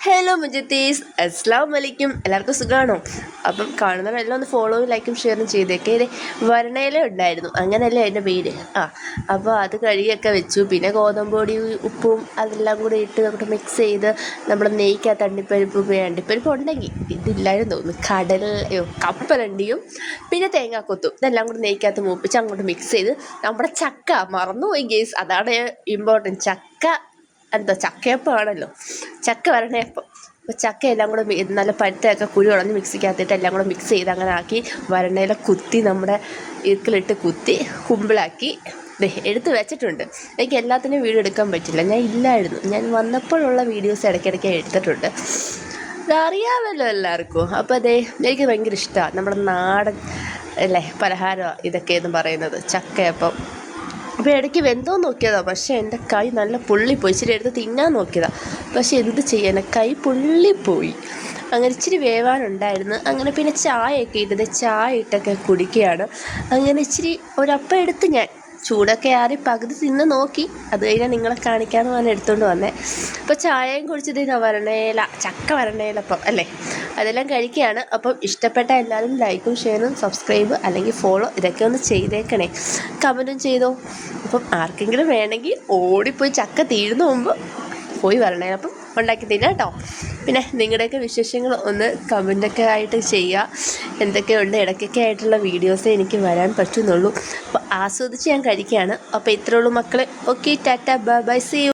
Hello മുജത്തീസ്, അസ്സാം വലൈക്കും. എല്ലാവർക്കും സുഖമാണോ? അപ്പം കാണുന്നവരെല്ലാം ഒന്ന് ഫോളോയും ലൈക്കും ഷെയറും ചെയ്തേക്കെ. ഇത് വരണയില ഉണ്ടായിരുന്നു, അങ്ങനെയല്ലേ അതിൻ്റെ പേര്. അപ്പോൾ അത് കഴുകിയൊക്കെ വെച്ചു. പിന്നെ ഗോതമ്പൊടി ഉപ്പും അതെല്ലാം കൂടി ഇട്ട് നമുക്ക് മിക്സ് ചെയ്ത് നമ്മൾ നെയ്ക്കകത്ത് അണ്ടിപ്പരിപ്പ് ഉണ്ടെങ്കിൽ, ഇതില്ലായിരുന്നു തോന്നുന്നു, കപ്പലണ്ടിയും പിന്നെ തേങ്ങാക്കൊത്തും ഇതെല്ലാം കൂടി നെയ്ക്കകത്ത് മൂപ്പിച്ച് അങ്ങോട്ട് മിക്സ് ചെയ്ത് നമ്മുടെ ചക്ക മറന്നുപോയി ഗേസ്. അതാണ് ഇമ്പോർട്ടൻറ്റ്. ചക്കയപ്പമാണല്ലോ, ചക്ക വരണയപ്പം. അപ്പോൾ ചക്ക എല്ലാം കൂടെ നല്ല പഴുത്തൊക്കെ കുരു കളഞ്ഞ് മിക്സിക്കകത്തിട്ട് എല്ലാം കൂടെ മിക്സ് ചെയ്ത് അങ്ങനെ ആക്കി വരണയില കുത്തി നമ്മുടെ ഇറുക്കിലിട്ട് കുത്തി കുമ്പിളാക്കി എടുത്ത് വെച്ചിട്ടുണ്ട്. എനിക്ക് എല്ലാത്തിനും വീഡിയോ എടുക്കാൻ പറ്റില്ല, ഞാൻ ഇല്ലായിരുന്നു. ഞാൻ വന്നപ്പോഴുള്ള വീഡിയോസ് ഇടയ്ക്കിടയ്ക്ക് എടുത്തിട്ടുണ്ട്, അറിയാമല്ലോ എല്ലാവർക്കും. അപ്പോൾ എനിക്ക് ഭയങ്കര ഇഷ്ടമാണ് നമ്മുടെ നാടൻ അല്ലേ പലഹാരമാണ് ഇതൊക്കെയെന്ന് പറയുന്നത്, ചക്കയപ്പം. അപ്പോൾ ഇടയ്ക്ക് വെന്തോ നോക്കിയതാണ്, പക്ഷേ എൻ്റെ കൈ നല്ല പൊള്ളിപ്പോയി. ഇച്ചിരി എടുത്ത് തിന്നാൻ നോക്കിയതാണ്, പക്ഷേ എന്ത് ചെയ്യാൻ, കൈ പൊള്ളിപ്പോയി. അങ്ങനെ ഇച്ചിരി വേവാനുണ്ടായിരുന്നു. അങ്ങനെ പിന്നെ ചായ ഇട്ടൊക്കെ കുടിക്കുകയാണ്. അങ്ങനെ ഇച്ചിരി ഒരപ്പം എടുത്ത് ഞാൻ ചൂടൊക്കെ ആറി പകുതി തിന്ന് നോക്കി. അത് കഴിഞ്ഞാൽ നിങ്ങളെ കാണിക്കാമെന്ന് പറഞ്ഞ് എടുത്തുകൊണ്ട് വന്നേ. അപ്പോൾ ചായയും കുടിച്ചിട്ട് ചക്ക വരണയിലപ്പം അല്ലേ, അതെല്ലാം കഴിക്കുകയാണ്. അപ്പം ഇഷ്ടപ്പെട്ട എല്ലാവരും ലൈക്കും ഷെയറും സബ്സ്ക്രൈബ് അല്ലെങ്കിൽ ഫോളോ ഇതൊക്കെ ഒന്ന് ചെയ്തേക്കണേ, കമൻറ്റും ചെയ്തോ. അപ്പം ആർക്കെങ്കിലും വേണമെങ്കിൽ ഓടിപ്പോയി ചക്ക തീരുന്ന മുമ്പ് പോയി വരണയിലപ്പം ഉണ്ടാക്കി തിന്നാം കേട്ടോ. പിന്നെ നിങ്ങളുടെയൊക്കെ വിശേഷങ്ങൾ ഒന്ന് കമൻറ്റൊക്കെ ആയിട്ട് ചെയ്യുക. എന്തൊക്കെയുണ്ട്, ഇടയ്ക്കൊക്കെ ആയിട്ടുള്ള വീഡിയോസേ എനിക്ക് വരാൻ പറ്റുന്നുള്ളൂ. അപ്പോൾ ആസ്വദിച്ച് ഞാൻ കഴിക്കുകയാണ്. അപ്പോൾ ഇത്രയേ ഉള്ളൂ മക്കളെ. Okay, tata, bye bye, see U.